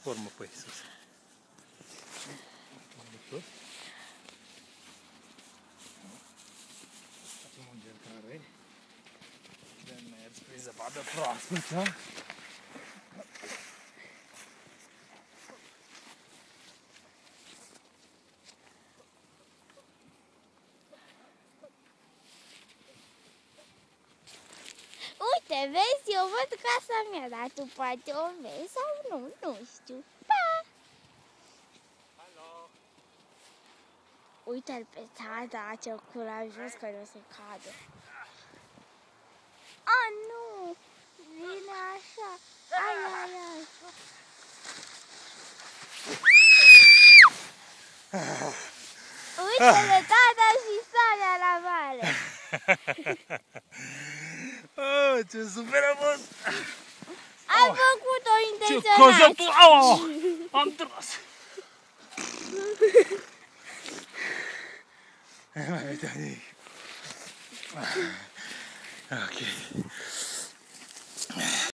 transformă pe sus. Facem o încercare de mers prin zăpadă proaspătă. Uite, vezi, eu văd casa mea, dar tu poate o vezi sau nu, nu știu. Pa! Alo! Uite-l pe tata, ce curajos că nu se cadă. A, nu! Vine așa. Ai, ai, ai. Uite-le, tata și Sania la mare. Oh, ce super a fost! Ai făcut-o Ce intenționat. căzătul! Au! Am tras! Nu mai vedea nimic. Ok.